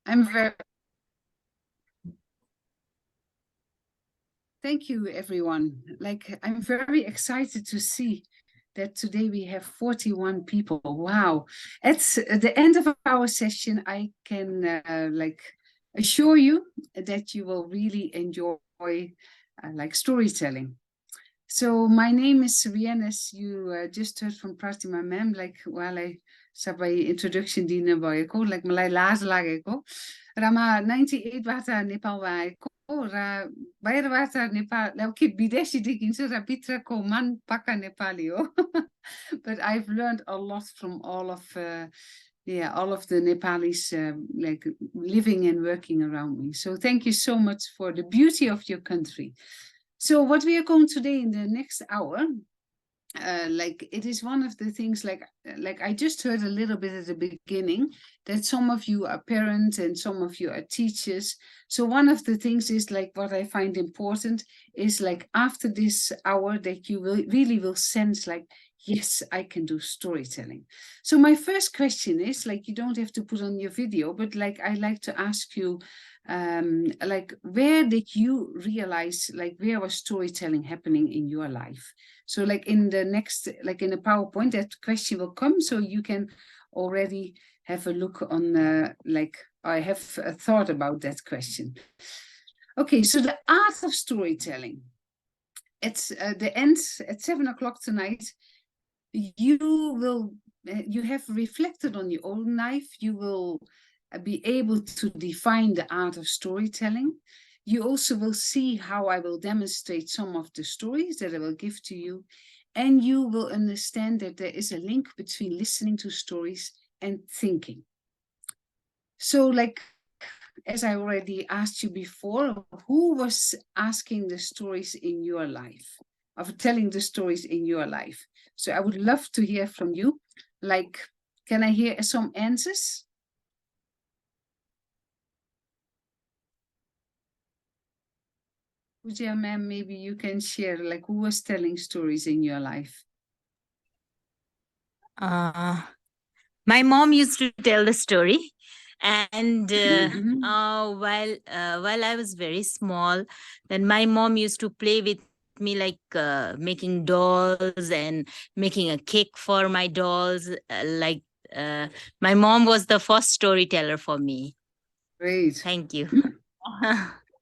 I'm very. Thank you, everyone. Like, I'm very excited to see that today we have 41 people. Wow. At the end of our session, I can assure you that you will really enjoy like storytelling. So my name is Rianne, as you just heard from Pratima ma'am, like while I sabai introduction dina भएको, like मलाई लाज लागेको रमा 98 बाट नेपालमा आएको र बाहिरबाट नेपाल अब के विदेशी देखिन्छ र भित्रको मन पक्का नेपाली हो. But I've learned a lot from all of the Nepalis like living and working around me. So thank you so much for the beauty of your country. So what we are going today in the next hour, like it is one of the things like I just heard a little bit at the beginning that some of you are parents and some of you are teachers. So one of the things is like what I find important is like after this hour that you will really will sense like, yes, I can do storytelling. So my first question is like, you don't have to put on your video, but like I like to ask you, like where did you realize like where was storytelling happening in your life? So like in the next, like in the PowerPoint, that question will come, so you can already have a look on like I have a thought about that question. Okay, so the art of storytelling. It's the end at 7 o'clock tonight. You have reflected on your own life. You will be able to define the art of storytelling. You also will see how I will demonstrate some of the stories that I will give to you. And you will understand that there is a link between listening to stories and thinking. So like, as I already asked you before, who was asking the stories in your life, of telling the stories in your life? So I would love to hear from you. Like, can I hear some answers? Pooja ma'am, maybe you can share like who was telling stories in your life? My mom used to tell the story, and while I was very small, then my mom used to play with me like making dolls and making a cake for my dolls. My mom was the first storyteller for me. Great. Thank you.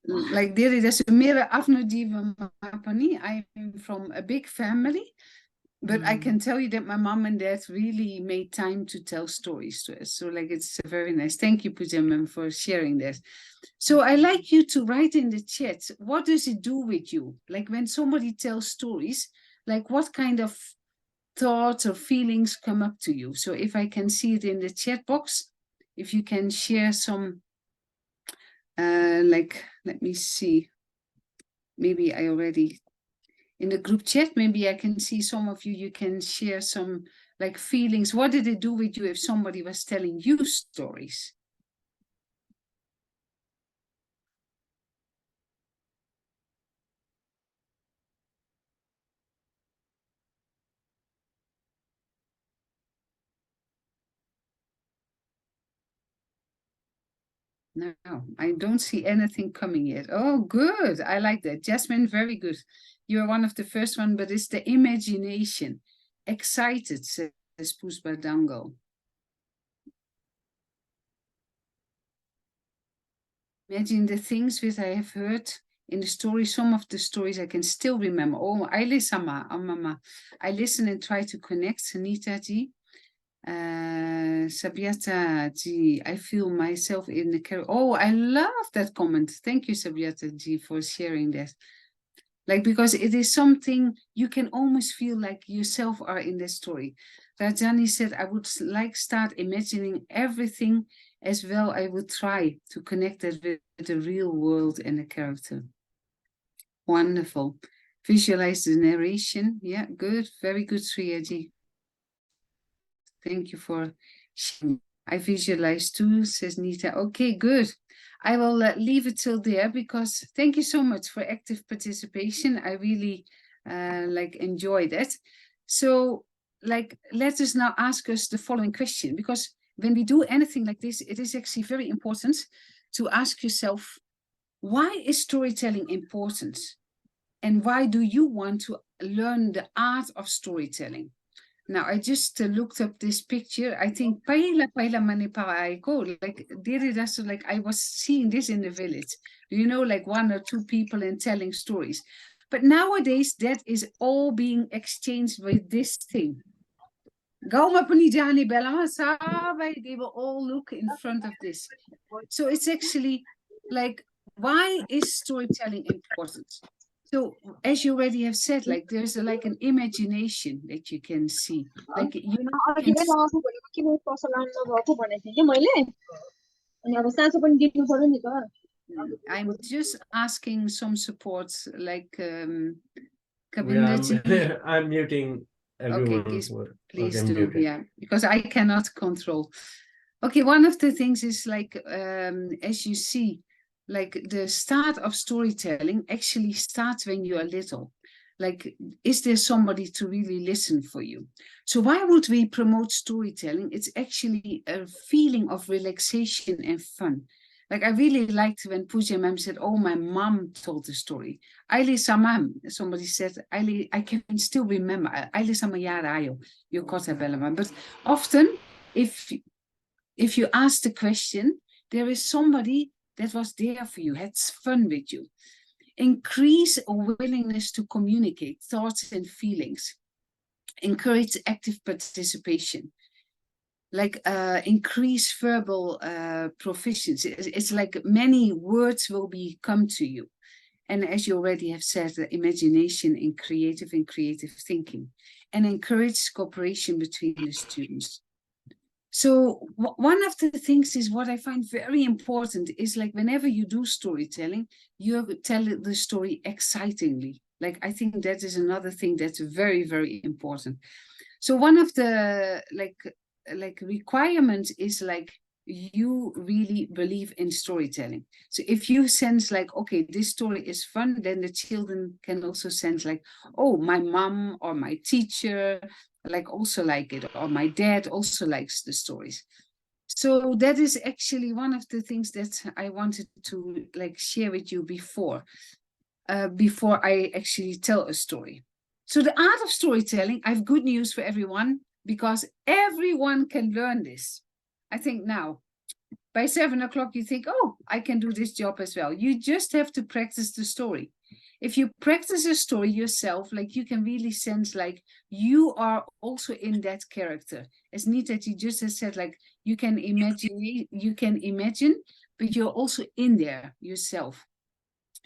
Like there is a mere आफ्नो जीवनमा पनि I'm from a big family, but I can tell you that my mom and dad really made time to tell stories to us. So like it's very nice. Thank you, Pooja ma'am, for sharing that. So I like you to write in the chat, what does it do with you? Like when somebody tells stories, like what kind of thoughts or feelings come up to you? So if I can see it in the chat box, if you can share some like, let me see, maybe I already in the group chat, maybe I can see some of you, you can share some like feelings. What did it do with you if somebody was telling you stories? No, I don't see anything coming yet. Oh, good. I like that. Jasmine, very good. You're one of the first one, but it's the imagination. Excited, says Puspa Dango. Imagine the things that I have heard in the story. Some of the stories I can still remember. Oh, I listen, mama. I listen and try to connect. Sunita ji. Sabiata ji, I feel myself in the character. Oh, I love that comment. Thank you, Sabiata ji, for sharing that. Like, because it is something you can almost feel like yourself are in the story. Rajani said, I would like start imagining everything as well. I would try to connect it with the real world and the character. Wonderful. Visualize the narration. Yeah, good. Very good, Sriyaji. Thank you for sharing. I visualize too, says Nita. Okay, good. I will leave it till there because thank you so much for active participation. I really like enjoyed it. So like, let us now ask us the following question, because when we do anything like this, it is actually very important to ask yourself, why is storytelling important? And why do you want to learn the art of storytelling? Now, I just looked up this picture. I think paila manipaiko, like like I was seeing this in the village. You know, like 1 or 2 people and telling stories. But nowadays, that is all being exchanged with this thing. Gauma Punijani Bella, they will all look in front of this. So it's actually like, why is storytelling important? So as you already have said, like there's like an imagination that you can see. Like you can I'm just asking some support, like I'm muting everyone. Okay, please do, yeah, because I cannot control. Okay, one of the things is like, as you see, like the start of storytelling actually starts when you are little. Like, is there somebody to really listen for you? So why would we promote storytelling? It's actually a feeling of relaxation and fun. Like I really liked when Pooja Ma'am said, oh, my mom told the story. Aili Samam, somebody said, Aili, I can still remember. Aili Samayarayo, you got a bellama. But often, if you ask the question, there is somebody that was there for you, had fun with you. Increase a willingness to communicate thoughts and feelings. Encourage active participation. Like increase verbal proficiency. It's like many words will come to you. And as you already have said, the imagination in creative thinking. And encourage cooperation between the students. So one of the things is what I find very important is like whenever you do storytelling, you tell the story excitingly. Like I think that is another thing that's very, very important. So one of the like requirements is like you really believe in storytelling. So if you sense like, okay, this story is fun, then the children can also sense like, oh, my mom or my teacher like also like it, or my dad also likes the stories. So that is actually one of the things that I wanted to like share with you before I actually tell a story. So the art of storytelling, I have good news for everyone because everyone can learn this. I think now by 7 o'clock you think, oh, I can do this job as well. You just have to practice the story. If you practice a story yourself, like you can really sense like you are also in that character. It's neat that you just have said like you can imagine, but you're also in there yourself.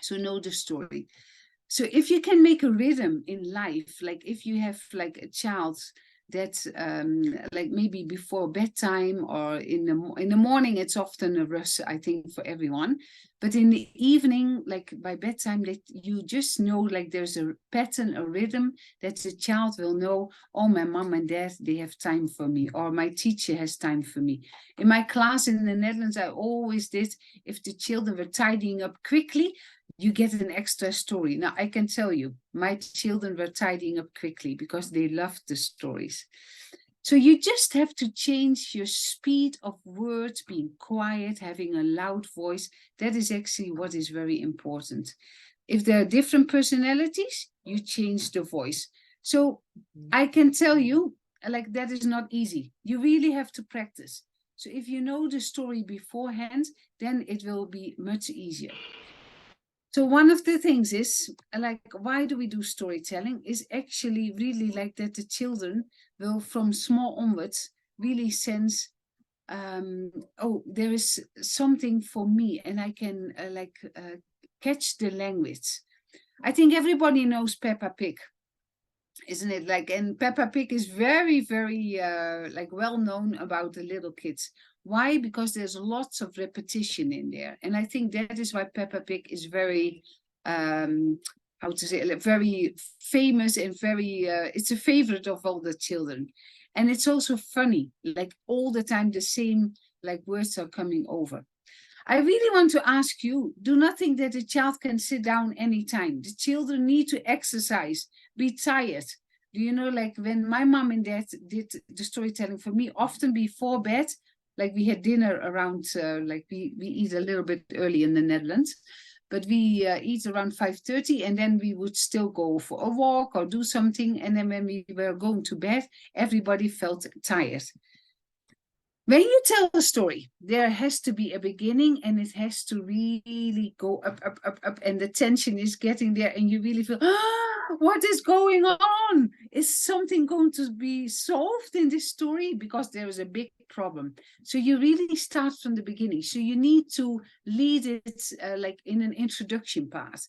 So know the story. So if you can make a rhythm in life, like if you have like a child that like maybe before bedtime or in the morning, it's often a rush, I think, for everyone. But in the evening, like by bedtime, that you just know like there's a pattern, a rhythm that the child will know, oh, my mom and dad, they have time for me, or my teacher has time for me. In my class in the Netherlands, I always did, if the children were tidying up quickly, you get an extra story. Now, I can tell you, my children were tidying up quickly because they loved the stories. So you just have to change your speed of words, being quiet, having a loud voice. That is actually what is very important. If there are different personalities, you change the voice. So I can tell you, like, that is not easy. You really have to practice. So if you know the story beforehand, then it will be much easier. So one of the things is like, why do we do storytelling? Is actually really like that the children will from small onwards really sense, oh, there is something for me and I can catch the language. I think everybody knows Peppa Pig, isn't it? Like, and Peppa Pig is very, very like well known about the little kids. Why? Because there's lots of repetition in there. And I think that is why Peppa Pig is very, how to say, very famous and very, it's a favorite of all the children. And it's also funny, like all the time the same like words are coming over. I really want to ask you, do not think that a child can sit down anytime. The children need to exercise, be tired. Do you know, like when my mom and dad did the storytelling for me, often before bed, like we had dinner around, like we eat a little bit early in the Netherlands, but we eat around 5:30, and then we would still go for a walk or do something. And then when we were going to bed, everybody felt tired. When you tell a story, there has to be a beginning, and it has to really go up, up, up, up, and the tension is getting there, and you really feel, what is going on? Is something going to be solved in this story? Because there is a big problem. So you really start from the beginning. So you need to lead it like in an introduction part.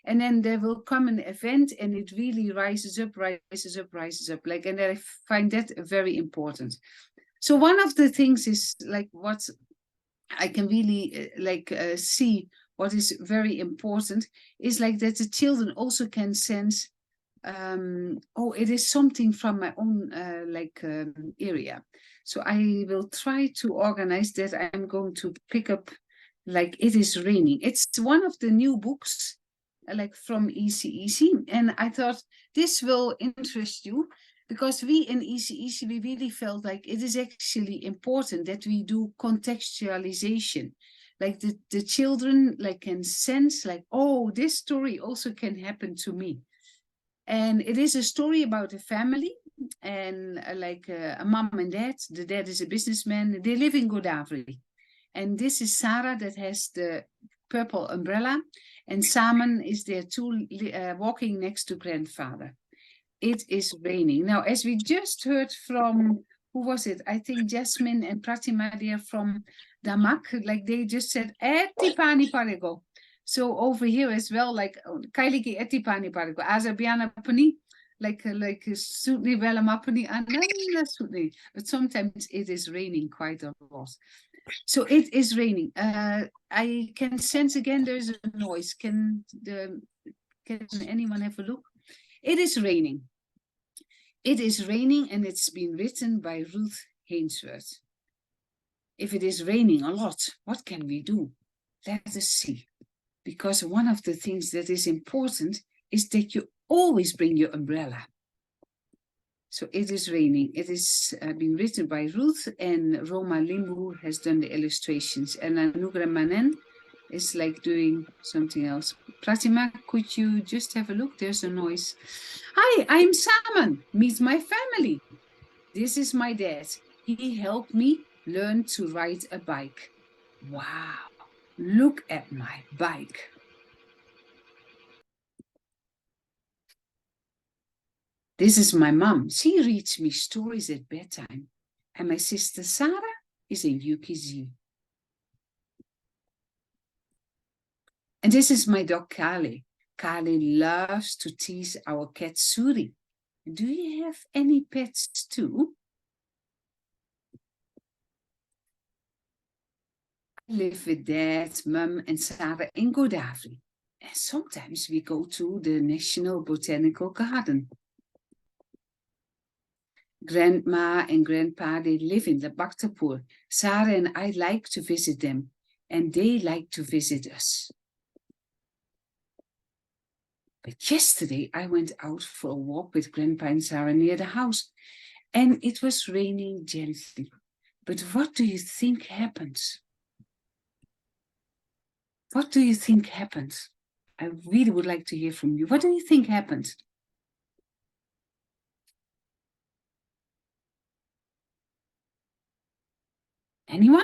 And then there will come an event, and it really rises up, rises up, rises up. Like, and I find that very important. So one of the things is like what I can really see what is very important is like that the children also can sense, oh, it is something from my own area. So I will try to organize that. I'm going to pick up like It Is Raining. It's one of the new books like from ECEC, and I thought this will interest you, because we in ECEC, we really felt like it is actually important that we do contextualization. Like the children like can sense like, oh, this story also can happen to me. And it is a story about a family, and a mom and dad. The dad is a businessman. They live in Godavari. And this is Sarah that has the purple umbrella, and Samen is there too, walking next to grandfather. It is raining. Now, as we just heard from, who was it? I think Jasmine and Pratima, they are from Damak. Like they just said, Etipani Parigo. So over here as well, like Kailiki Etipani Parigo. Azabiana Pani, like Sutni Velamapani, Ananda Sutni. But sometimes it is raining quite a lot. So it is raining. I can sense again there's a noise. Can anyone have a look? It is raining. It is raining, and it's been written by Ruth Hainsworth. If it is raining a lot, what can we do? Let us see. Because one of the things that is important is that you always bring your umbrella. So it is raining. It is been written by Ruth, and Roma Limbu has done the illustrations. And Anugra Manen is like doing something else. Pratima, could you just have a look? There's a noise. Hi, I'm Samen. Meet my family. This is my dad. He helped me learn to ride a bike. Wow, look at my bike. This is my mom. She reads me stories at bedtime. And my sister Sarah is in UKZ. And this is my dog Kali. Kali loves to tease our cat Suri. Do you have any pets too? I live with Dad, Mum, and Sarah in Godavari. And sometimes we go to the National Botanical Garden. Grandma and Grandpa, they live in Labakhtapur. Sarah and I like to visit them, and they like to visit us. But yesterday I went out for a walk with Grandpa and Sarah near the house, and it was raining gently. But what do you think happened? What do you think happened? I really would like to hear from you. What do you think happened? Anyone?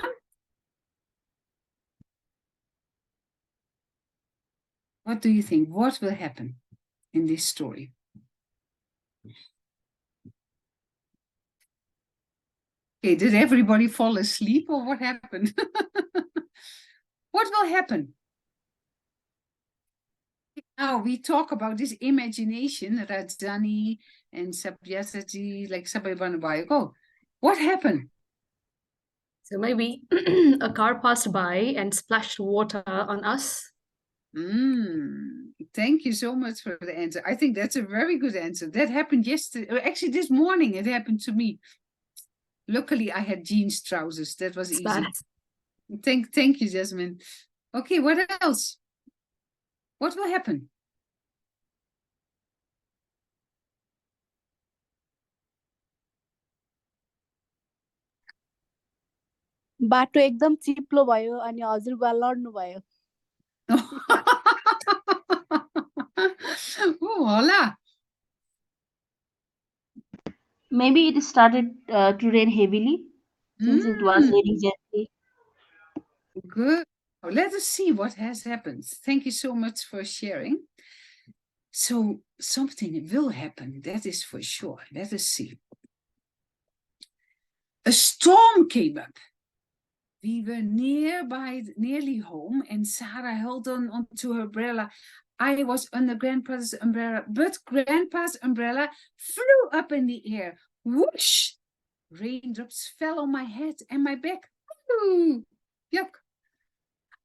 What do you think? What will happen in this story? Okay, did everybody fall asleep, or what happened? What will happen? Now we talk about this imagination, Rajani and Sabyasaji, like Sabai. Oh, what happened? So maybe a car passed by and splashed water on us. Thank you so much for the answer. I think that's a very good answer. That happened yesterday. Actually, this morning it happened to me. Luckily, I had jeans trousers. That was easy. Bad. Thank you, Jasmine. Okay, what else? What will happen? बाटो एकदम चिप्लो भयो अनि हजुर लड्नु भयो होला Maybe it started to rain heavily since it was raining gently. Good. Let us see what has happened. Thank you so much for sharing. So something will happen, that is for sure. Let us see. A storm came up. We were nearly home, and Sarah held onto her umbrella. I was under Grandpa's umbrella, but Grandpa's umbrella flew up in the air. Whoosh! Raindrops fell on my head and my back. Ooh, yuck!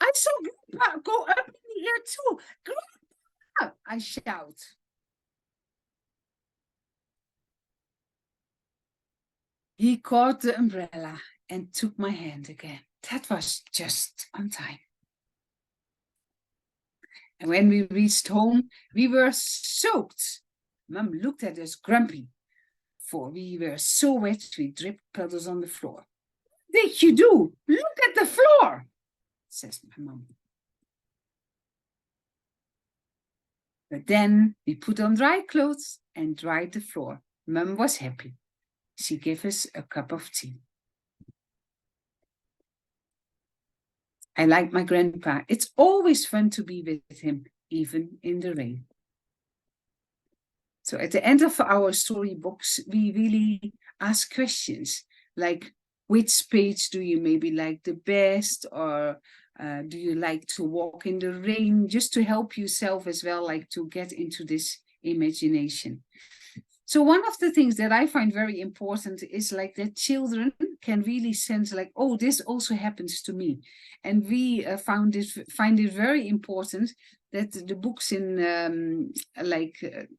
I saw Grandpa go up in the air too. Grandpa! I shout. He caught the umbrella and took my hand again. That was just on time. And when we reached home, we were soaked. Mum looked at us grumpy, for we were so wet we dripped puddles on the floor. What did you do? Look at the floor, says my mum. But then we put on dry clothes and dried the floor. Mum was happy. She gave us a cup of tea. I like my grandpa. It's always fun to be with him, even in the rain. So at the end of our storybooks, we really ask questions like, which page do you maybe like the best? Or do you like to walk in the rain? Just to help yourself as well, like to get into this imagination. So one of the things that I find very important is like that children can really sense like, oh, this also happens to me. And we find it very important that the books in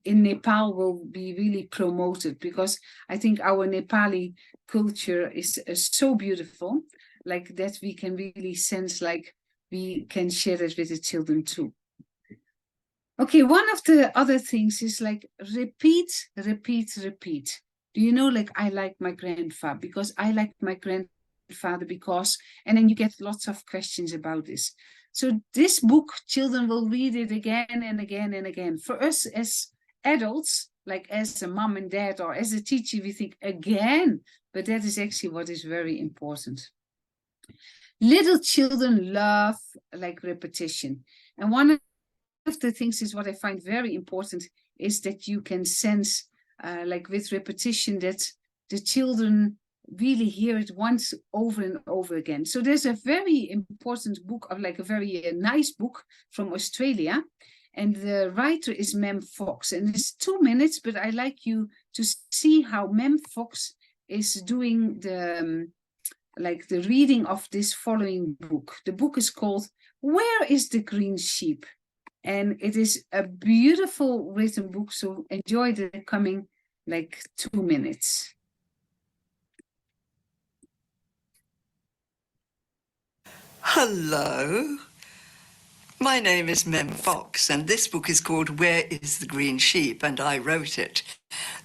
Nepal will be really promoted, because I think our Nepali culture is so beautiful, like that we can really sense like we can share it with the children too. Okay, one of the other things is like repeat, repeat, repeat. Do you know, like I like my grandfather because I like my grandfather because, and then you get lots of questions about this. So this book, children will read it again and again and again. For us as adults, like as a mom and dad or as a teacher, we think again, but that is actually what is very important. Little children love like repetition. And one of the things is what I find very important is that you can sense like with repetition that the children really hear it once over and over again. So there's a very important book, of like a very nice book from Australia, and the writer is Mem Fox, and it's 2 minutes, but I like you to see how Mem Fox is doing the like the reading of this following book. The book is called Where is the Green Sheep? And it is a beautiful written book, so enjoy the coming like 2 minutes. Hello, my name is Mem Fox, and this book is called Where is the Green Sheep? And I wrote it.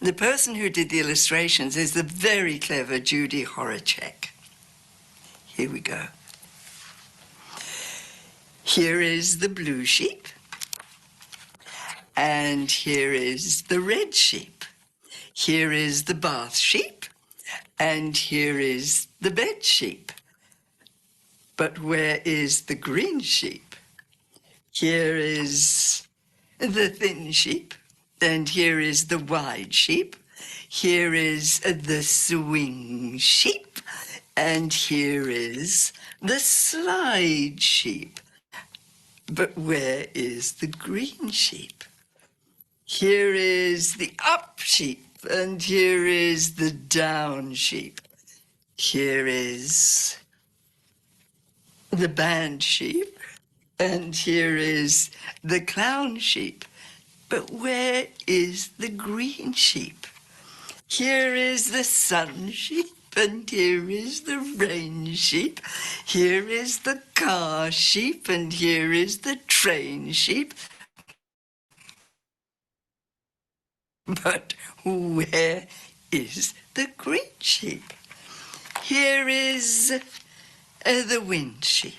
The person who did the illustrations is the very clever Judy Horacek. Here we go. Here is the blue sheep, and here is the red sheep. Here is the bath sheep, and here is the bed sheep. But where is the green sheep? Here is the thin sheep, and here is the wide sheep. Here is the swing sheep, and here is the slide sheep. But where is the green sheep? Here is the up sheep, and here is the down sheep. Here is the band sheep, and here is the clown sheep. But where is the green sheep? Here is the sun sheep, and here is the rain sheep. Here is the car sheep, and here is the train sheep. But where is the green sheep? Here is the wind sheep.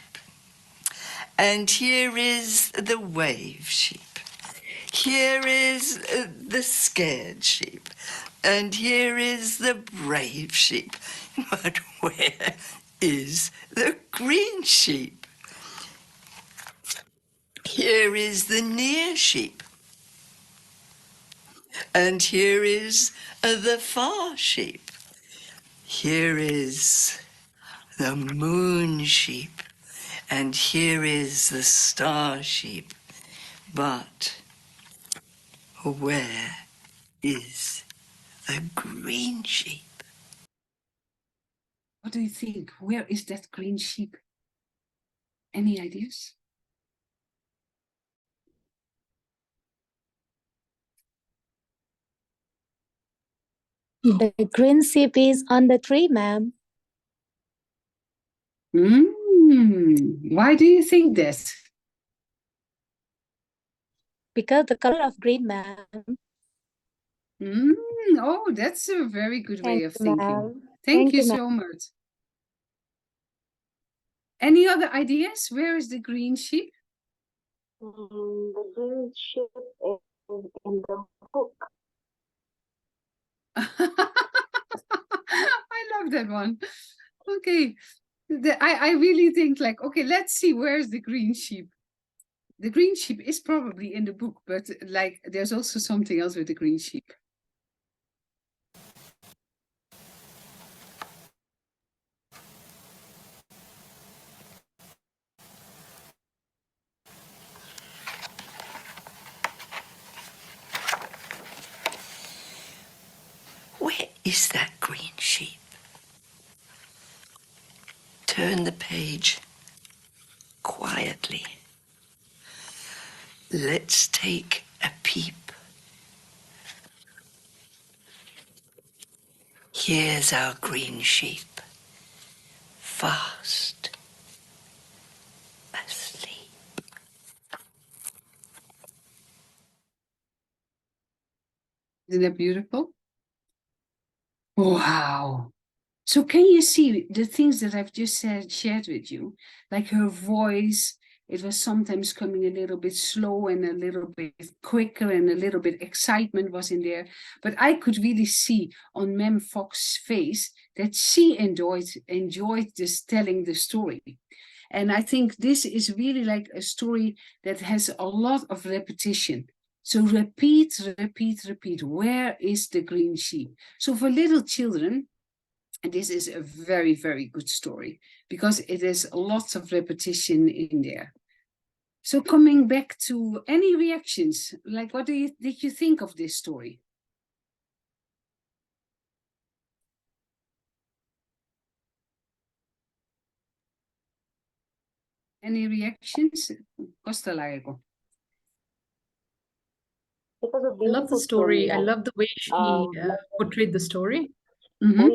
And here is the wave sheep. Here is the scared sheep. And here is the brave sheep. But where is the green sheep? Here is the near sheep. And here is the far sheep. Here is the moon sheep. And here is the star sheep. But where is the green sheep? What do you think? Where is that green sheep? Any ideas? The green sheep is on the tree, ma'am. Why do you think that? Because the color of green, ma'am. Oh, that's a very good way Thank of you, thinking. ma'am. Thank you you, ma'am. so much. Any other ideas? Where is the green sheep? The green sheep is in the book. I love that one. Okay. I really think like, okay, let's see, where's the green sheep? The green sheep is probably in the book, but like there's also something else with the green sheep. Where is that green sheep? Turn the page quietly. Let's take a peep. Here's our green sheep, fast asleep. Isn't that beautiful? Wow. So can you see the things that I've just shared with you? Like her voice, it was sometimes coming a little bit slow and a little bit quicker and a little bit excitement was in there. But I could really see on Mem Fox's face that she enjoyed this telling the story. And I think this is really like a story that has a lot of repetition. So repeat, repeat, repeat. Where is the green sheep? So for little children, and this is a very, very good story because it is lots of repetition in there. So coming back to any reactions, like what did you think of this story? Any reactions? Costa largo. It was a I love the beautiful story. I ma'am. love the way she portrayed the story. Mm-hmm.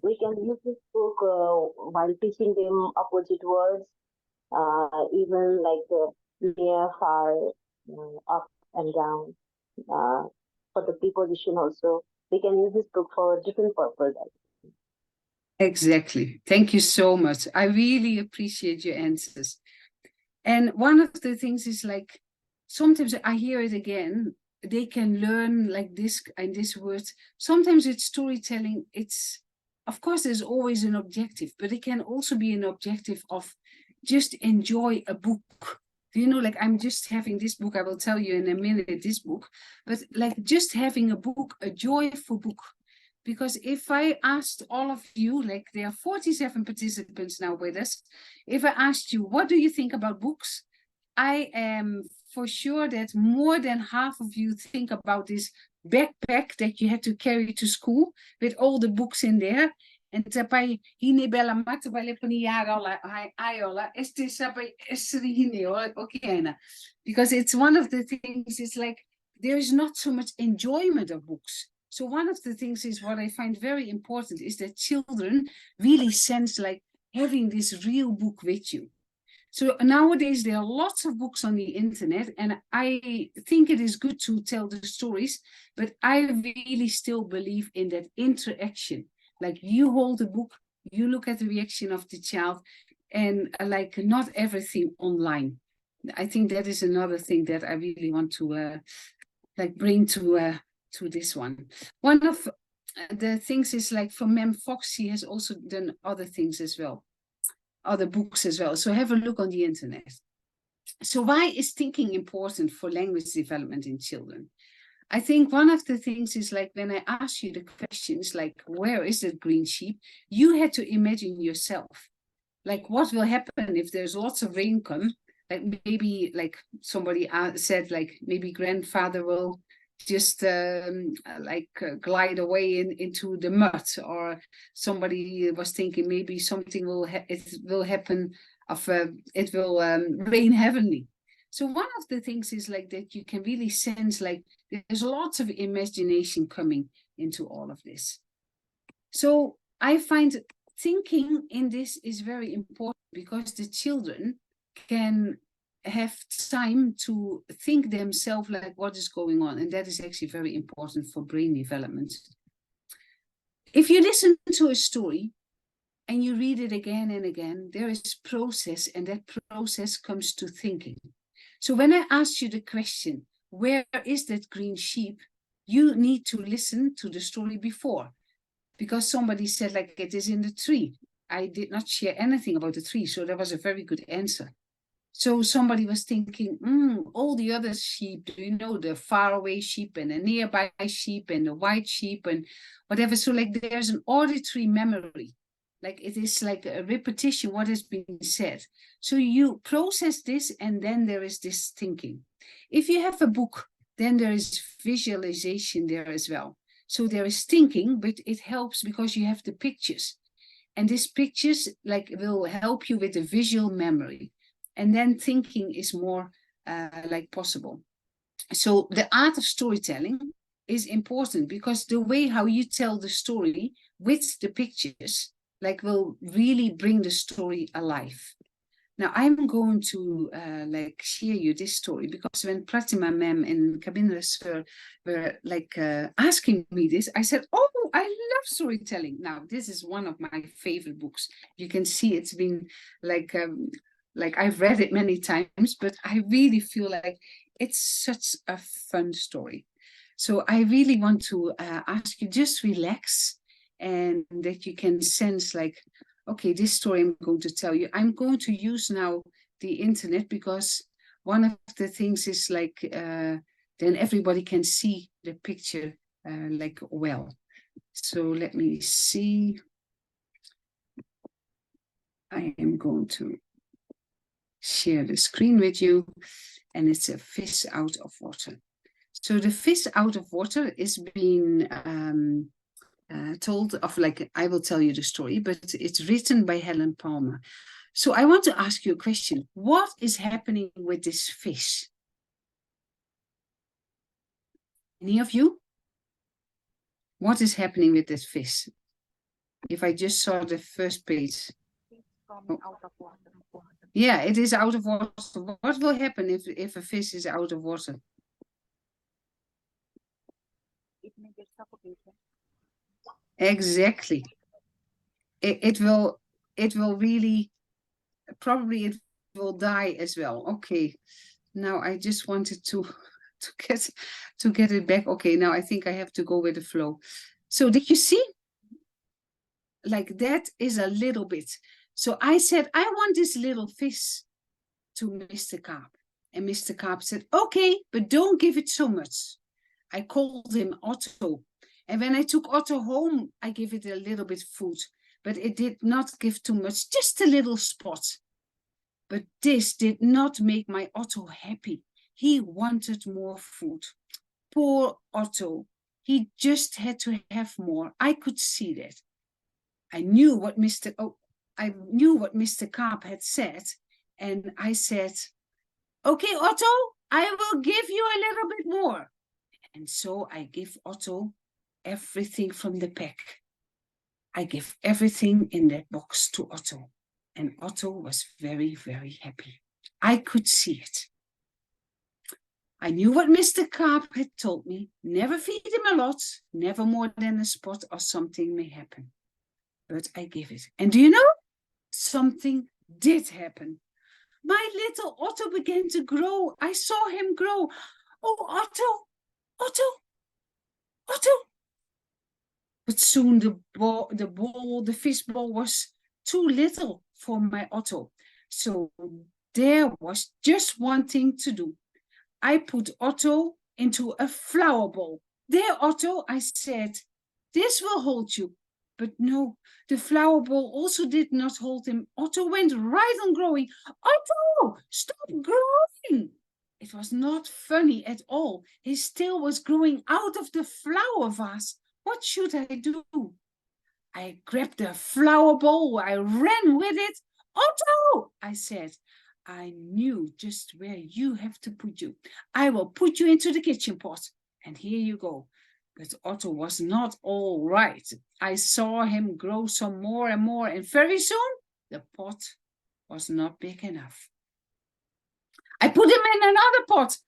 We can use this book while teaching them opposite words, even like near, far, up and down. For the preposition also, we can use this book for different purpose. Exactly. Thank you so much. I really appreciate your answers. And one of the things is like, sometimes I hear it again, they can learn like this and this words. Sometimes it's storytelling, of course, there's always an objective, but it can also be an objective of just enjoy a book. You know, like I'm just having this book, I will tell you in a minute this book, but like just having a book, a joyful book. Because if I asked all of you, like there are 47 participants now with us, if I asked you, what do you think about books? I am for sure that more than half of you think about this backpack that you had to carry to school with all the books in there. And tapai hinebela mata bale paniyarola ayola este sapai esri hine okay. Because it's one of the things, it's like there is not so much enjoyment of books. So one of the things is what I find very important is that children really sense like having this real book with you. So nowadays there are lots of books on the internet, and I think it is good to tell the stories, but I really still believe in that interaction. Like you hold the book, you look at the reaction of the child, and like not everything online. I think that is another thing that I really want to like bring to this one. One of the things is like from Mem Fox, she has also done other things as well, other books as well. So have a look on the internet. So why is thinking important for language development in children? I think one of the things is like when I asked you the questions, like where is that green sheep? You had to imagine yourself. Like what will happen if there's lots of rain come? Like maybe like somebody said, like maybe grandfather will just glide away into the mud, or somebody was thinking maybe something will happen of it will rain heavenly. So one of the things is like that you can really sense like there's lots of imagination coming into all of this. So I find thinking in this is very important because the children can have time to think themselves like what is going on, and that is actually very important for brain development. If you listen to a story and you read it again and again, there is process, and that process comes to thinking. So when I asked you the question, where is that green sheep? You need to listen to the story before, because somebody said like it is in the tree. I did not share anything about the tree, so that was a very good answer. So somebody was thinking, all the other sheep, do you know, the faraway sheep and the nearby sheep and the white sheep and whatever. So like there's an auditory memory. Like it is like a repetition, what has been said. So you process this, and then there is this thinking. If you have a book, then there is visualization there as well. So there is thinking, but it helps because you have the pictures. And these pictures like will help you with the visual memory. And then thinking is more like possible. So the art of storytelling is important because the way how you tell the story with the pictures like will really bring the story alive. Now I'm going to like share you this story because when Pratima ma'am and Kabindra sir were like asking me this, I said, oh, I love storytelling. Now this is one of my favorite books. You can see it's been like I've read it many times, but I really feel like it's such a fun story. So I really want to ask you, just relax, and that you can sense like, okay, this story I'm going to tell you. I'm going to use now the internet because one of the things is like, then everybody can see the picture like well. So let me see. I am going to share the screen with you, and it's a fish out of water. So the fish out of water is being told of, like, I will tell you the story, but it's written by Helen Palmer. So I want to ask you a question. What is happening with this fish? Any of you? What is happening with this fish? If I just saw the first page. Out of water. Yeah, it is out of water. What will happen if a fish is out of water? It may get suffocated. Exactly. It will really, probably it will die as well. Okay. Now I just wanted to get it back. Okay, now I think I have to go with the flow. So did you see? Like that is a little bit. So I said, I want this little fish to Mr. Carp. And Mr. Carp said, okay, but don't give it so much. I called him Otto. And when I took Otto home, I gave it a little bit food. But it did not give too much, just a little spot. But this did not make my Otto happy. He wanted more food. Poor Otto. He just had to have more. I could see that. I knew what Mr. Carp had said, and I said, okay, Otto, I will give you a little bit more. And so I give Otto everything from the pack. I give everything in that box to Otto, and Otto was very, very happy. I could see it. I knew what Mr. Carp had told me. Never feed him a lot, never more than a spot or something may happen. But I give it. And do you know? Something did happen. My little Otto began to grow. I saw him grow. Oh, Otto, Otto, Otto. But soon the fish ball was too little for my Otto. So there was just one thing to do. I put Otto into a flower bowl. There, Otto, I said, this will hold you. But no, the flower bowl also did not hold him. Otto went right on growing. Otto, stop growing. It was not funny at all. His tail was growing out of the flower vase. What should I do? I grabbed the flower bowl. I ran with it. Otto, I said, I knew just where you have to put you. I will put you into the kitchen pot. And here you go. But Otto was not all right. I saw him grow some more and more, and very soon the pot was not big enough. I put him in another pot.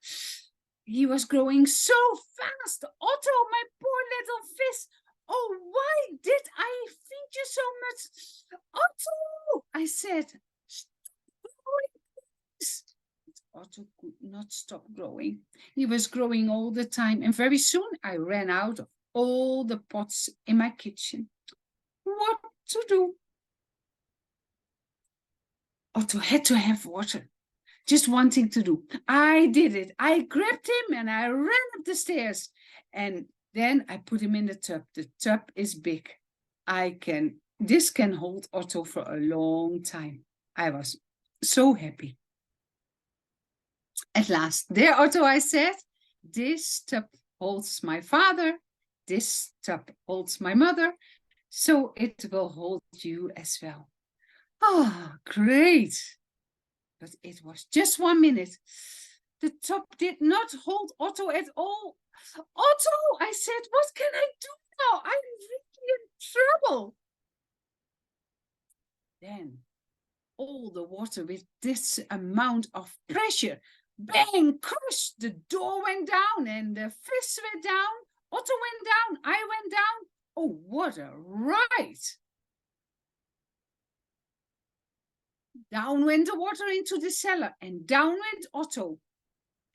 He was growing so fast. Otto, my poor little fish. Oh, why did I feed you so much? Otto, I said. Otto could not stop growing. He was growing all the time, and very soon I ran out of all the pots in my kitchen. What to do? Otto had to have water. Just one thing to do. I did it. I grabbed him and I ran up the stairs. And then I put him in the tub. The tub is big. This can hold Otto for a long time. I was so happy. At last, there, Otto, I said, this tub holds my father, this tub holds my mother, so it will hold you as well. Ah, great. But it was just 1 minute. The tub did not hold Otto at all. Otto, I said, what can I do now? I'm really in trouble. Then all the water with this amount of pressure, bang, crash, the door went down and the fish went down. Otto went down, I went down. Oh, what a ride. Down went the water into the cellar and down went Otto.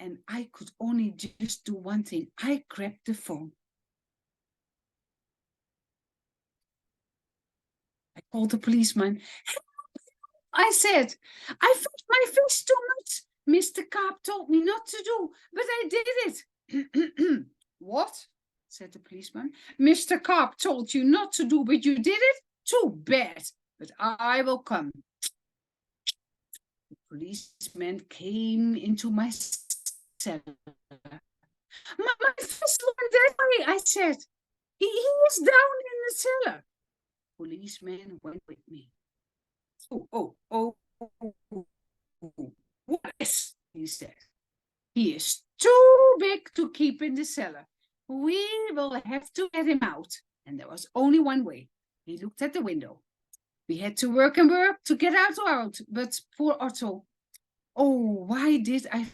And I could only just do one thing. I grabbed the phone. I called the policeman. I said, I fed my fish too much. Mr. Carp told me not to do, but I did it. What? Said the policeman. Mr. Carp told you not to do, but you did it? Too bad, but I will come. The policeman came into my cellar. My fish went that way, I said. He is down in the cellar. Policeman went with me. Oh, what is, he said. He is too big to keep in the cellar. We will have to get him out. And there was only one way. He looked at the window. We had to work and work to get out, but poor Otto. Oh, why did I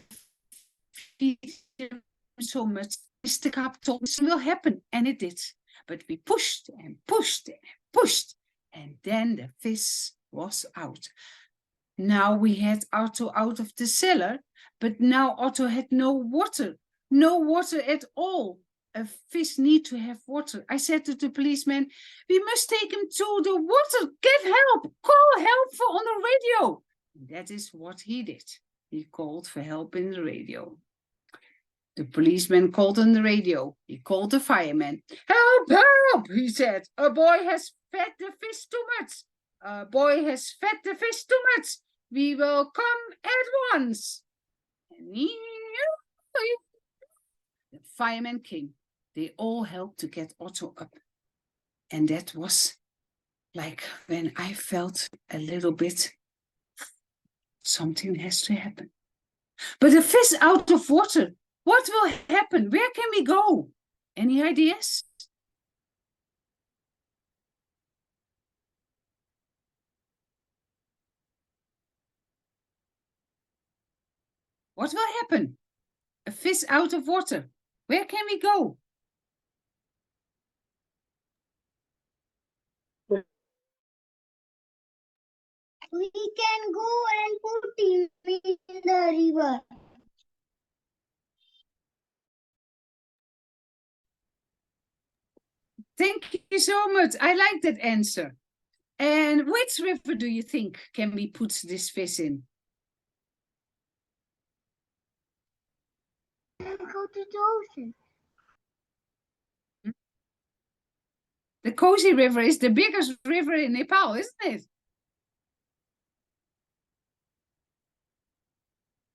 feed him so much? Mr. Carp told me it will happen, and it did. But we pushed and pushed and pushed, and then the fish was out. Now we had Otto out of the cellar, but now Otto had no water at all. A fish needs to have water. I said to the policeman, we must take him to the water. Get help. Call help on the radio. And that is what he did. He called for help in the radio. The policeman called on the radio. He called the fireman. Help, help, he said. A boy has fed the fish too much. A boy has fed the fish too much. We will come at once. And the fireman came. They all helped to get Otto up. And that was like when I felt a little bit, something has to happen. But a fish out of water, what will happen? Where can we go? Any ideas? What will happen? A fish out of water. Where can we go? We can go and put him in the river. Thank you so much. I like that answer. And which river do you think can we put this fish in? Let's go to the ocean. The Kosi River is the biggest river in Nepal, isn't it?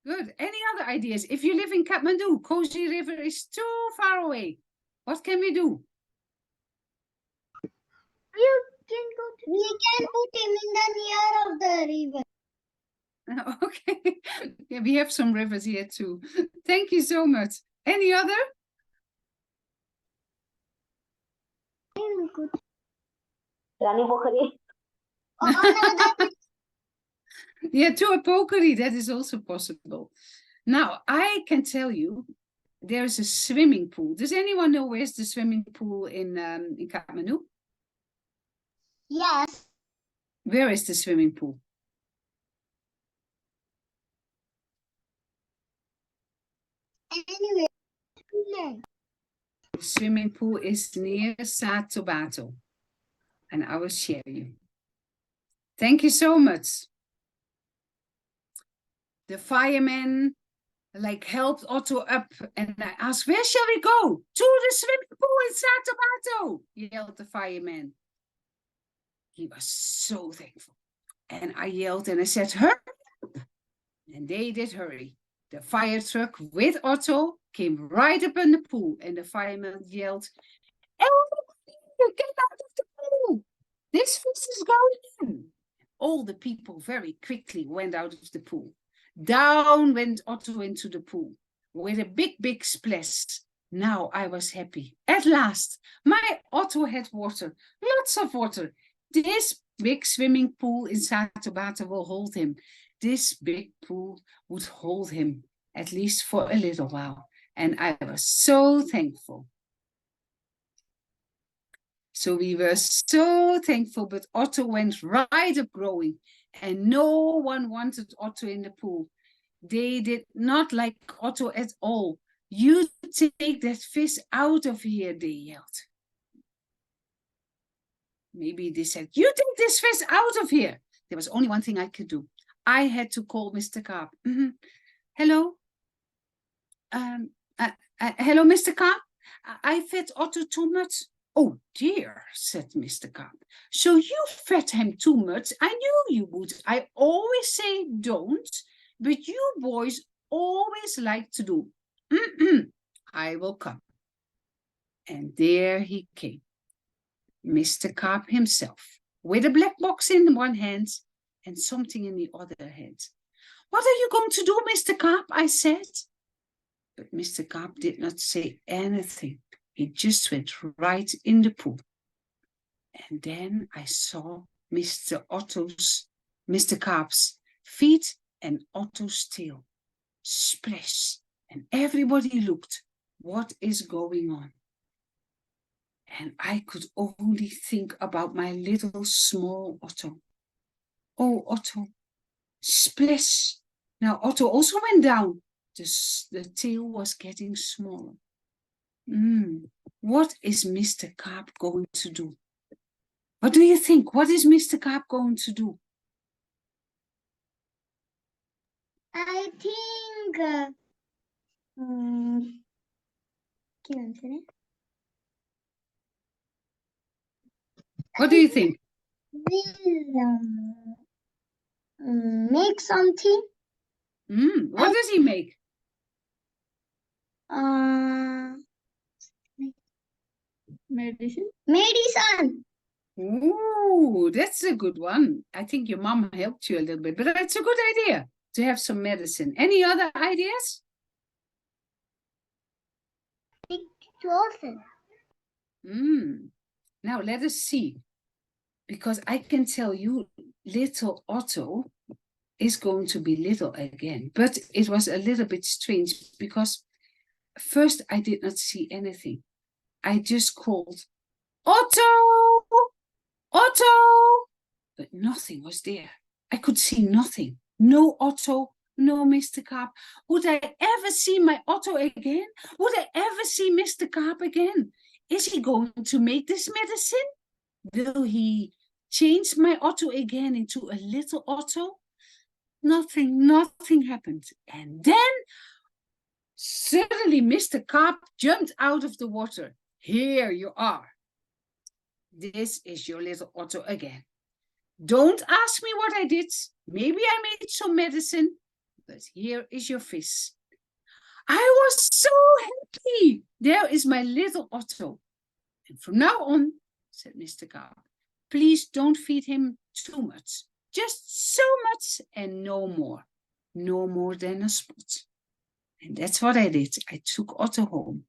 Good. Any other ideas? If you live in Kathmandu, Kosi River is too far away. What can we do? We can put him in the near of the river. Okay. Yeah, we have some rivers here too. Thank you so much. Any other? Rani Pokhari. Another Yeah, to a pokeri, that is also possible. Now, I can tell you, there's a swimming pool. Does anyone know where's the swimming pool in Kathmandu? yes. Where is the swimming pool? Anyway. The swimming pool is near Satobato. And I will share you. Thank you so much. The fireman helped Otto up and I asked, where shall we go? To the swimming pool in Satobato, yelled the fireman. He was so thankful. And I yelled and I said, hurry up. And they did hurry. The fire truck with Otto came right up in the pool and the fireman yelled, everybody get out of the pool. This fish is going in. All the people very quickly went out of the pool. Down went Otto into the pool with a big, big splash. Now I was happy. At last, my Otto had water, lots of water. This big swimming pool in Satobato will hold him. This big pool would hold him, at least for a little while. And I was so thankful. So we were so thankful, but Otto went right up growing. And no one wanted Otto in the pool. They did not like Otto at all. You take that fish out of here, they yelled. Maybe they said, you take this fish out of here. There was only one thing I could do. I had to call Mr. Carp. Hello? Hello, Mr. Carp? I fed Otto too much. Oh dear, said Mr. Carp. So you fed him too much? I knew you would. I always say don't, but you boys always like to do. I will come. And there he came. Mr. Carp himself, with a black box in one hand and something in the other hand. What are you going to do, Mr. Carp? I said. But Mr. Carp did not say anything. He just went right in the pool. And then I saw Mr. Carp's feet and Otto's tail. Splash. And everybody looked. What is going on? And I could only think about my little small Otto. Oh, Otto. Splash. Now Otto also went down. The tail was getting smaller. What is Mr. Carp going to do? What do you think? What is Mr. Carp going to do? I think What do you think? We'll make something. What does he make? Medicine. Ooh, that's a good one. I think your mom helped you a little bit, but it's a good idea to have some medicine. Any other ideas? Now let us see. Because I can tell you, little Otto is going to be little again. But it was a little bit strange because first I did not see anything. I just called, Otto! Otto! But nothing was there. I could see nothing. No Otto, no Mr. Carp. Would I ever see my Otto again? Would I ever see Mr. Carp again? Is he going to make this medicine? Will he change my Otto again into a little Otto? Nothing happened. And then suddenly Mr. Carp jumped out of the water. Here you are. This is your little Otto again. Don't ask me what I did. Maybe I made some medicine, but here is your fish. I was so happy. There is my little Otto. And from now on, said Mr. Carp, please don't feed him too much. Just so much and no more. No more than a spot. And that's what I did. I took Otto home.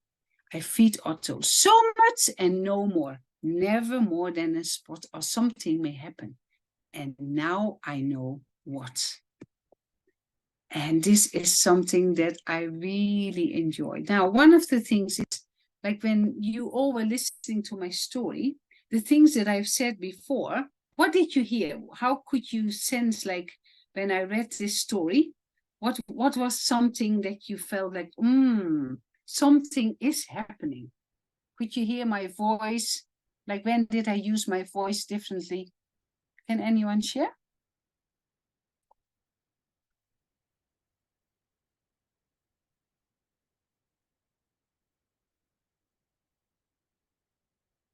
I feed Otto so much and no more. Never more than a spot or something may happen. And now I know what. And this is something that I really enjoy. Now, one of the things is, like when you all were listening to my story, the things that I've said before, what did you hear? How could you sense, like, when I read this story, what was something that you felt like, something is happening? Could you hear my voice? Like, when did I use my voice differently? Can anyone share?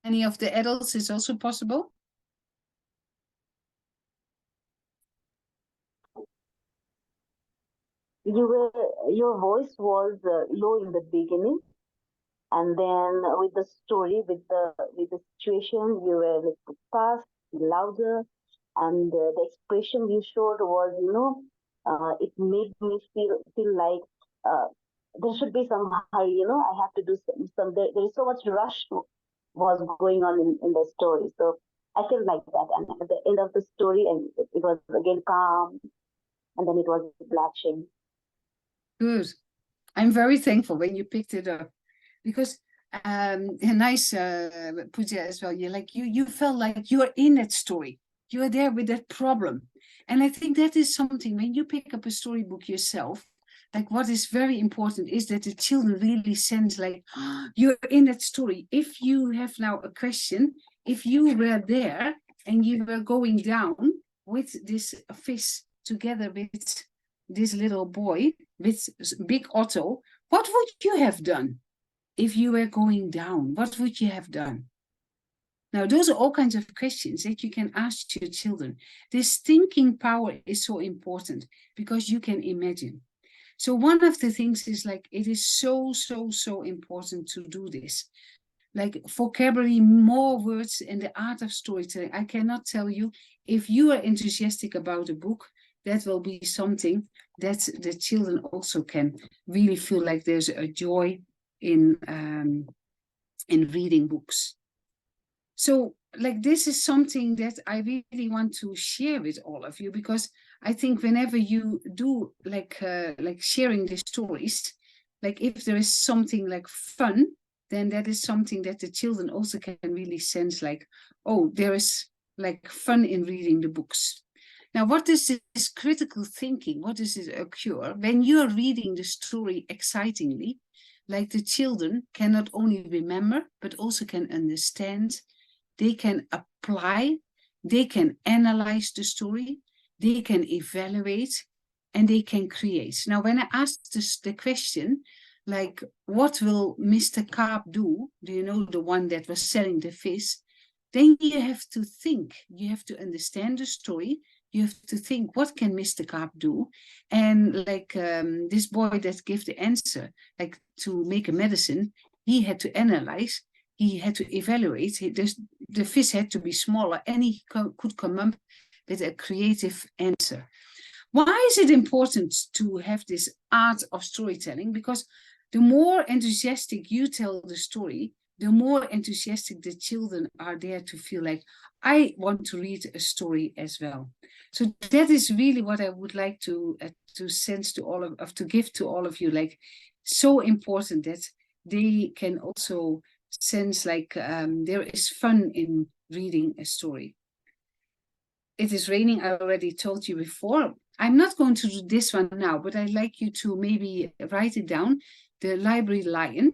Any of the adults is also possible? Your voice was low in the beginning, and then with the story, with the situation, you were like fast, louder, and the expression you showed was, it made me feel like there should be some hurry. I have to do some. There is so much rush was going on in the story, so I felt like that. And at the end of the story, and it was again calm, and then it was blushing. Good. I'm very thankful when you picked it up, because a nice Pooja as well. You felt like you're in that story. You're there with that problem. And I think that is something when you pick up a storybook yourself, like what is very important is that the children really sense like you're in that story. If you have now a question, if you were there and you were going down with this fish together with this little boy, with big Otto, what would you have done? If you were going down, what would you have done? Now, those are all kinds of questions that you can ask your children. This thinking power is so important because you can imagine. So one of the things is like, it is so important to do this. Like vocabulary, more words, and the art of storytelling. I cannot tell you, if you are enthusiastic about a book, that will be something that the children also can really feel like there's a joy in reading books. So like this is something that I really want to share with all of you, because I think whenever you do like sharing the stories, like if there is something like fun, then that is something that the children also can really sense like, oh, there is like fun in reading the books. Now, what is this critical thinking? What does it occur? When you're reading the story excitingly, like the children can not only remember, but also can understand, they can apply, they can analyze the story, they can evaluate, and they can create. Now, when I asked the question, like, what will Mr. Carp do? Do you know, the one that was selling the fish? Then you have to think, you have to understand the story, you have to think, what can Mr. Carp do? And like this boy that gave the answer, like to make a medicine, he had to analyze, he had to evaluate, the fish had to be smaller, and he could come up with a creative answer. Why is it important to have this art of storytelling? Because the more enthusiastic you tell the story, the more enthusiastic the children are there to feel like, I want to read a story as well. So that is really what I would like to sense to all of to give to all of you, like so important that they can also sense like there is fun in reading a story. it is raining. I already told you before. I'm not going to do this one now, but I'd like you to maybe write it down. The Library Lion.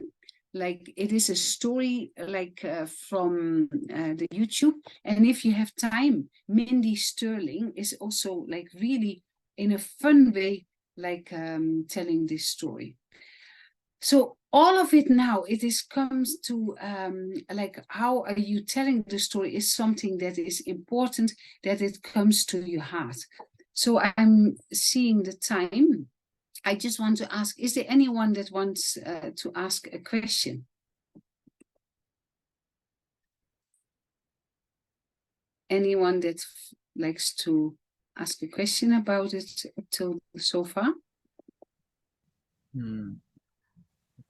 Like it is a story like from the YouTube. And if you have time, Mindy Sterling is also like really in a fun way, like telling this story. So all of it now, it is comes to like how are you telling the story is something that is important, that it comes to your heart. So I'm seeing the time. I just want to ask, is there anyone that wants to ask a question? Anyone that likes to ask a question about it till so far?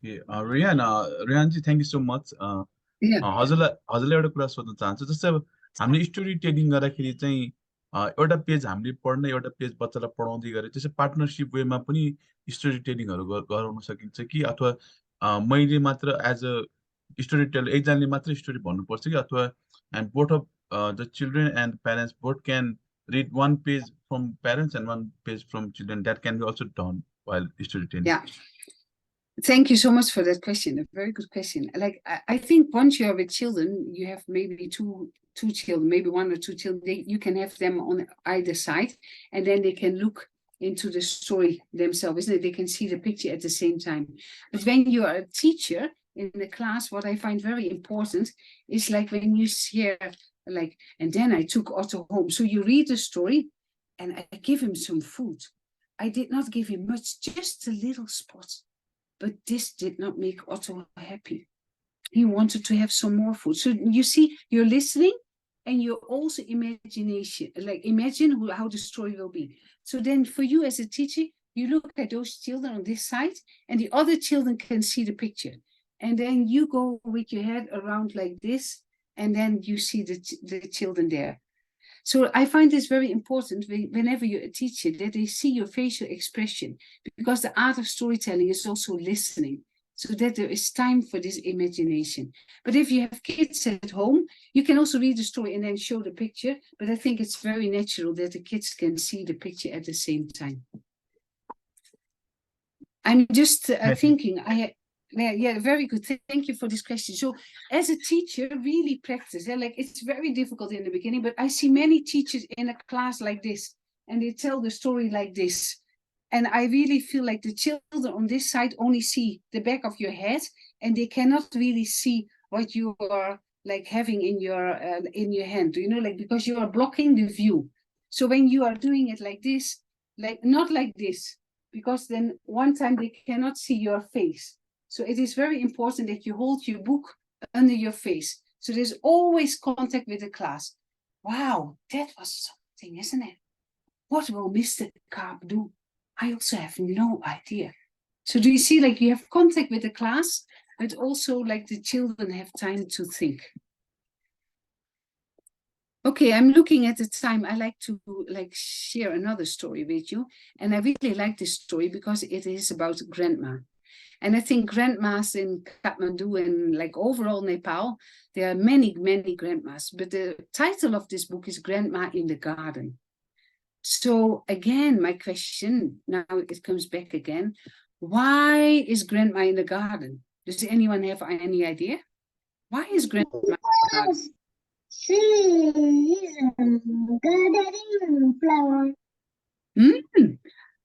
Okay, Rihanji, thank you so much. हजुरलाई एउटा कुरा सोध्न चाहन्छु जस्तै अब हामीले story telling गर्दाखेरि चाहिँ एउटा पेज हामीले पढ्न एउटा पेज बच्चालाई पढाउँदै गरे त्यसै पार्टनरशिप वेमा पनि स्टोरी टेलिङहरु गराउन सकिन्छ कि अथवा मैले मात्र एज अ स्टोरी टेलर एकजनाले मात्र स्टोरी भन्नुपर्छ कि अथवा and both of the children and parents both can read one page from parents and one page from children. That can be also done while storytelling. Yeah. Thank you so much for that question. A very good question. Like I think once you are with children, you have maybe two children, maybe one or two children. You can have them on either side, and then they can look into the story themselves, isn't it? They can see the picture at the same time. But when you are a teacher in the class, what I find very important is like when you share, like, and then I took Otto home. So you read the story, and I give him some food. I did not give him much, just a little spot. But this did not make Otto happy. He wanted to have some more food. So you see, you're listening and you're also imagination, like imagine how the story will be. So then for you as a teacher, you look at those children on this side and the other children can see the picture. And then you go with your head around like this, and then you see the children there. So I find this very important whenever you're a teacher, that they see your facial expression, because the art of storytelling is also listening, so that there is time for this imagination. But if you have kids at home, you can also read the story and then show the picture. But I think it's very natural that the kids can see the picture at the same time. I'm just thinking, yeah, very good. Thank you for this question. So as a teacher, really practice. Like it's very difficult in the beginning, but I see many teachers in a class like this, and they tell the story like this. And I really feel like the children on this side only see the back of your head, and they cannot really see what you are like having in your hand, you know, like because you are blocking the view. So when you are doing it like this, like not like this, because then one time they cannot see your face. So it is very important that you hold your book under your face. So there's always contact with the class. Wow, that was something, isn't it? What will Mr. Carp do? I also have no idea. So do you see, like you have contact with the class, but also like the children have time to think. Okay, I'm looking at the time. I like to like share another story with you. And I really like this story because it is about grandma. And I think grandmas in Kathmandu and like overall Nepal, there are many, many grandmas. But the title of this book is Grandma in the Garden. So again, my question, now it comes back again. Why is grandma in the garden? Does anyone have any idea? Why is grandma in the garden? She is gathering flowers.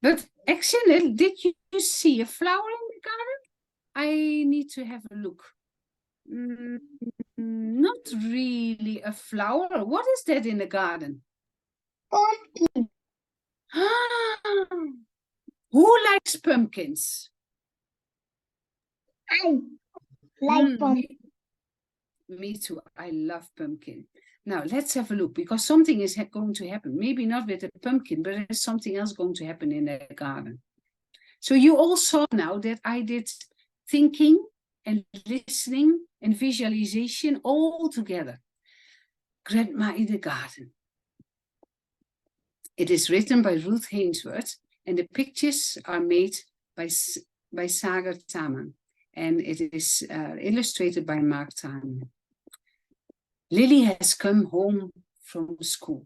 But actually, did you see a flower in the garden? I need to have a look. Not really a flower. What is that in the garden? Pumpkin. Who likes pumpkins? I like pumpkin. Me too. I love pumpkin. Now let's have a look, because something is going to happen. Maybe not with the pumpkin, but there's something else going to happen in the garden. So you all saw now that I did thinking and listening and visualization all together. Grandma in the Garden. It is written by Ruth Hainsworth, and the pictures are made by Sagar Taman, and it is illustrated by Mark Taman. Lily has come home from school.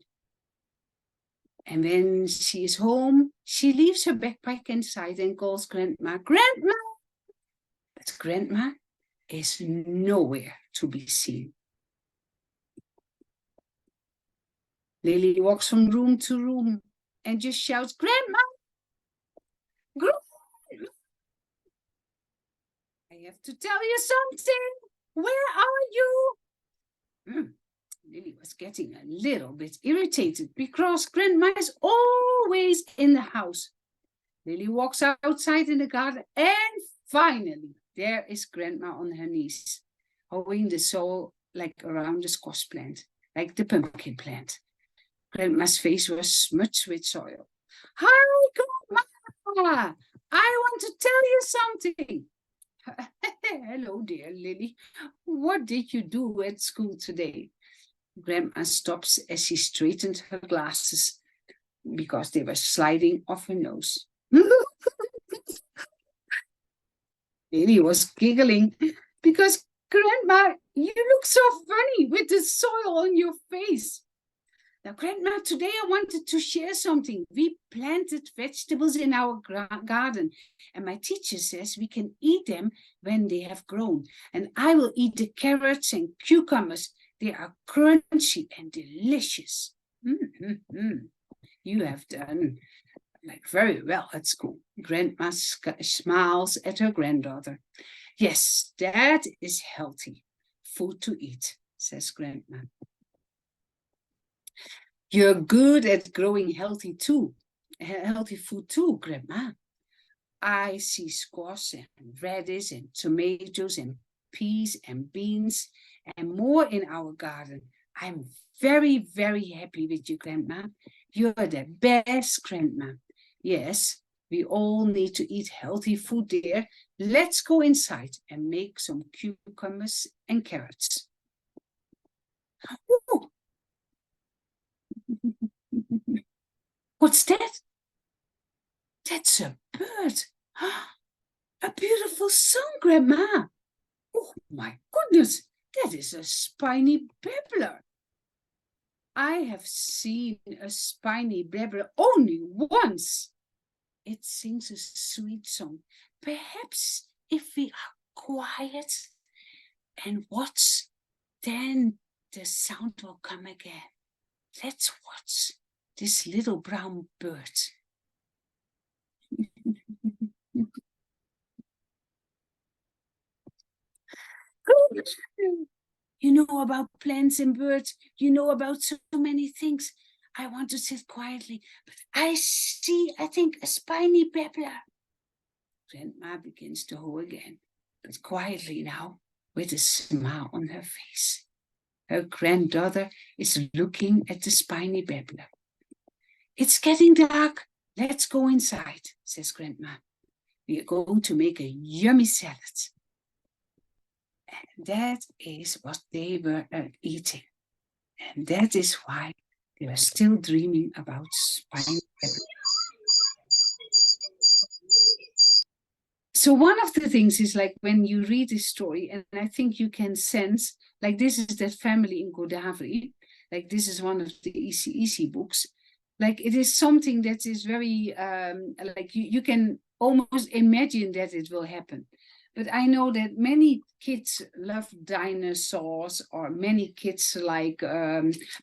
And when she is home, she leaves her backpack inside and calls Grandma, Grandma! But Grandma is nowhere to be seen. Lily walks from room to room and just shouts, Grandma! Grandma! I have to tell you something. Where are you? Lily was getting a little bit irritated because Grandma is always in the house. Lily walks outside in the garden and finally there is Grandma on her knees, hoeing the soil like around the squash plant, like the pumpkin plant. Grandma's face was smudged with soil. Hi, Grandma! I want to tell you something. Hello, dear Lily. What did you do at school today? Grandma stops as she straightened her glasses because they were sliding off her nose. Lily was giggling because, Grandma, you look so funny with the soil on your face. Now, Grandma, today I wanted to share something. We planted vegetables in our garden, and my teacher says we can eat them when they have grown. And I will eat the carrots and cucumbers. They are crunchy and delicious. You have done like very well at school. Grandma smiles at her granddaughter. Yes, that is healthy food to eat, says Grandma. You're good at growing healthy food too, Grandma. I see squash and radish and tomatoes and peas and beans and more in our garden. I'm very, very happy with you, Grandma. You're the best, Grandma. Yes, we all need to eat healthy food, dear. Let's go inside and make some cucumbers and carrots. Ooh. What's that? That's a bird. A beautiful song, Grandma. Oh my goodness, that is a spiny babbler. I have seen a spiny babbler only once. It sings a sweet song. Perhaps if we are quiet and watch, then the sound will come again. Let's watch this little brown bird. You know about plants and birds. You know about so many things. I want to sit quietly, but I think, a spiny babbler. Grandma begins to hoe again, but quietly now, with a smile on her face. Her granddaughter is looking at the spiny babbler. It's getting dark. Let's go inside, says Grandma. We are going to make a yummy salad. And that is what they were eating. And that is why they were still dreaming about spiny babbler. So one of the things is like when you read this story, and I think you can sense, like this is that family in Godavari, like this is one of the easy books. Like it is something that is very, like you can almost imagine that it will happen. But I know that many kids love dinosaurs, or many kids like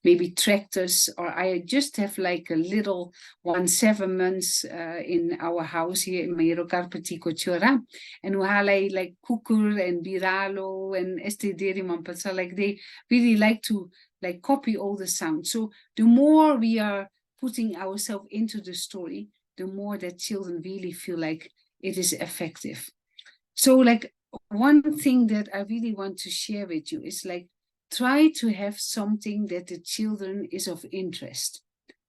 maybe tractors, or I just have like a little one 7 months in our house here in Meiro Carpetico Chora, and we like kukur and biralo and estederi mampasa, like they really like to like copy all the sounds. So the more we are putting ourselves into the story, the more that children really feel like it is effective. So like one thing that I really want to share with you is like, try to have something that the children is of interest.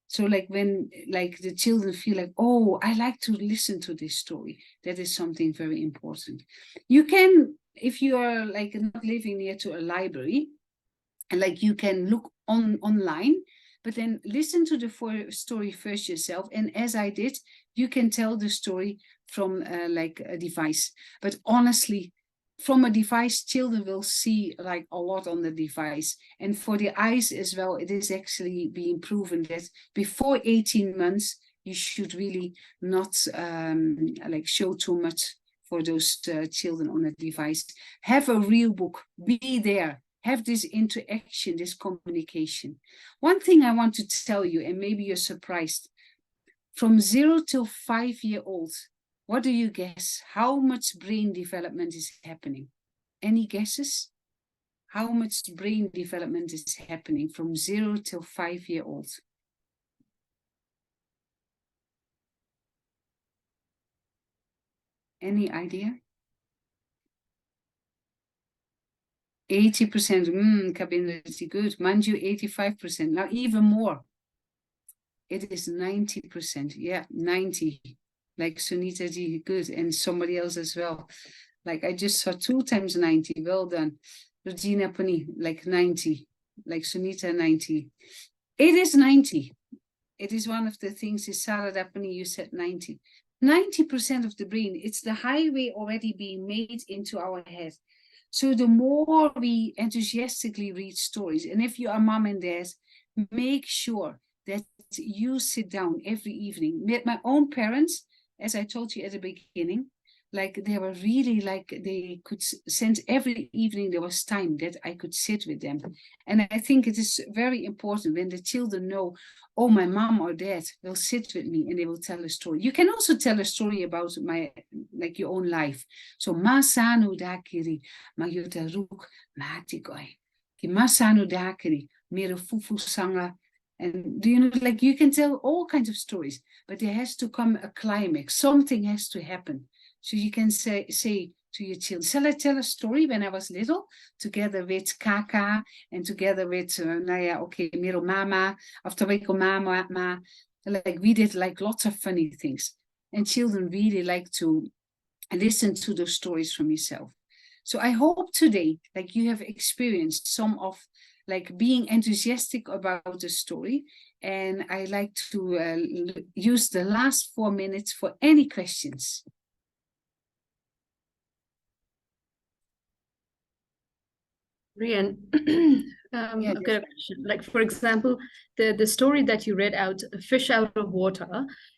So like when like the children feel like, oh, I like to listen to this story, that is something very important. You can, if you are like not living near to a library, and like you can look online, but then listen to the story first yourself. And as I did, you can tell the story from like a device. But honestly, from a device, children will see like a lot on the device. And for the eyes as well, it is actually being proven that before 18 months, you should really not like show too much for those children on a device. Have a real book, be there, have this interaction, this communication. One thing I want to tell you, and maybe you're surprised, from 0 till 5 years old, what do you guess? How much brain development is happening? Any guesses? How much brain development is happening from 0 till 5 years old? Any idea? 80%. Kabinda is good. Manju, 85%. Now even more. It is 90%. Yeah, 90. Like Sunita ji, good. And somebody else as well. Like I just saw 2 times 90. Well done. Regina Pani, like 90. Like Sunita, 90. It is 90. It is one of the things, Sarada Pani, you said 90. 90% of the brain, it's the highway already being made into our head. So the more we enthusiastically read stories, and if you are mom and dad, make sure that you sit down every evening. With my own parents, as I told you at the beginning, like they were really like, they could sense every evening there was time that I could sit with them. And I think it is very important when the children know, oh, my mom or dad will sit with me and they will tell a story. You can also tell a story about like your own life. So masanu dakiri, mayuta ruk matikoi. Ki masanu dakiri, mero fufu sanga. And do you know, like you can tell all kinds of stories, but there has to come a climax. Something has to happen. So you can say to your children, shall I tell a story when I was little, together with Kaka and together with, Miro Mama, after Weko Mama, like we did like lots of funny things. And children really like to listen to those stories from yourself. So I hope today, like you have experienced some of like being enthusiastic about the story. And I like to use the last 4 minutes for any questions. Rian, I've got a question. Like, for example, the story that you read out, Fish Out of Water.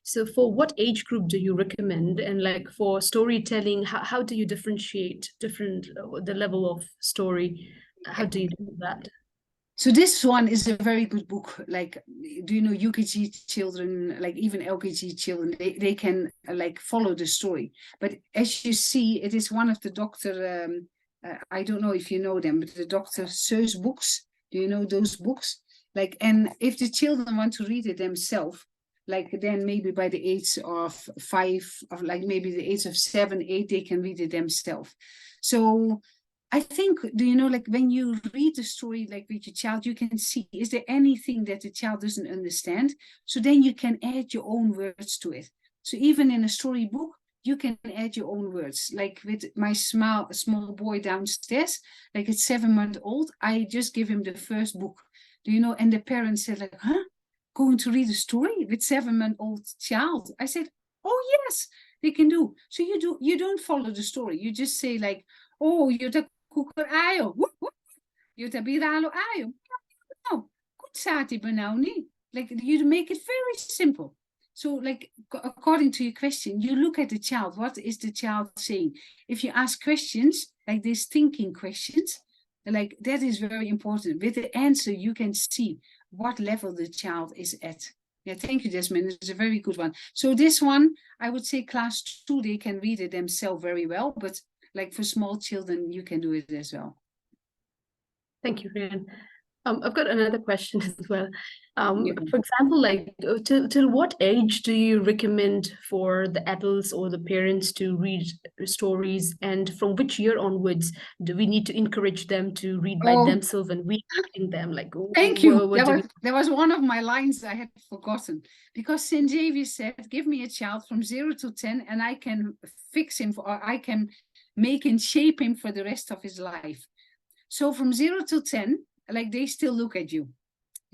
So for what age group do you recommend? And like for storytelling, how do you differentiate the level of story? How do you do that? So this one is a very good book. Like, do you know UKG children, like even LKG children, they can like follow the story. But as you see, it is one of the Dr. I don't know if you know them, but the Dr. Seuss books. Do you know those books? Like, and if the children want to read it themselves, like then maybe by the age of 5, or like maybe the age of 7, 8, they can read it themselves. So I think, do you know, like when you read the story, like with your child, you can see, is there anything that the child doesn't understand? So then you can add your own words to it. So even in a storybook, you can add your own words. Like with my small boy downstairs, like it's 7 months old, I just give him the first book. Do you know? And the parents said like, huh? Going to read a story with 7-month-old child? I said, oh yes, they can do. So you don't follow the story. You just say like, oh, you're the cooker ayo. You're the biralo ayo. No, good sati banauni. Like you make it very simple. So like, according to your question, you look at the child. What is the child saying? If you ask questions, like these thinking questions, like that is very important. With the answer, you can see what level the child is at. Yeah, thank you, Desmond. It's a very good one. So this one, I would say class 2, they can read it themselves very well. But like for small children, you can do it as well. Thank you, Rian. I've got another question as well. For example, like till what age do you recommend for the adults or the parents to read stories, and from which year onwards do we need to encourage them to read by themselves and reading them? Like, thank you. That was one of my lines I had forgotten, because St. Xavier said, "Give me a child from 0 to 10, and I can fix him, or I can make and shape him for the rest of his life." So from 0 to 10. Like they still look at you.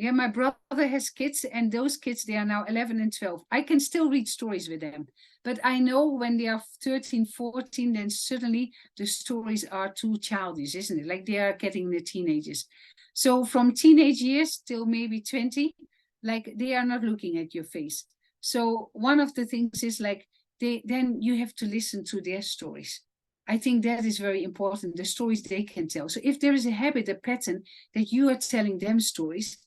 Yeah, my brother has kids, and those kids, they are now 11 and 12. I can still read stories with them, but I know when they are 13, 14, then suddenly the stories are too childish, isn't it? Like they are getting the teenagers. So from teenage years till maybe 20, like they are not looking at your face. So one of the things is like, then you have to listen to their stories. I think that is very important, the stories they can tell. So if there is a habit, a pattern that you are telling them stories,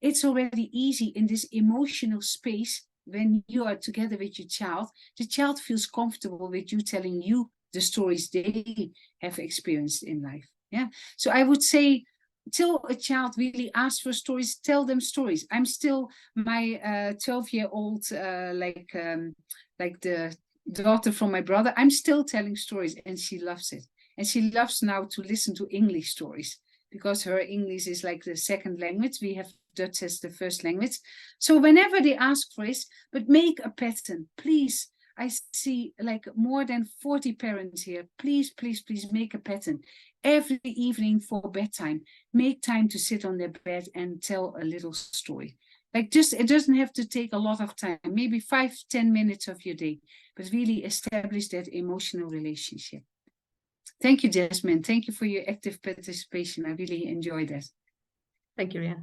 it's already easy in this emotional space when you are together with your child. The child feels comfortable with you telling you the stories they have experienced in life. Yeah. So I would say, till a child really asks for stories, tell them stories. I'm still my 12-year-old, like the daughter from my brother. I'm still telling stories, and she loves it. And she loves now to listen to English stories, because her English is like the second language. We have Dutch as the first language. So whenever they ask for it, but make a pattern, please. I see like more than 40 parents here. Please, please, please make a pattern. Every evening for bedtime, make time to sit on their bed and tell a little story. Like just, it doesn't have to take a lot of time, maybe 5-10 minutes of your day, but really establish that emotional relationship. Thank you, Jasmine. Thank you for your active participation. I really enjoyed that. Thank you, Rian.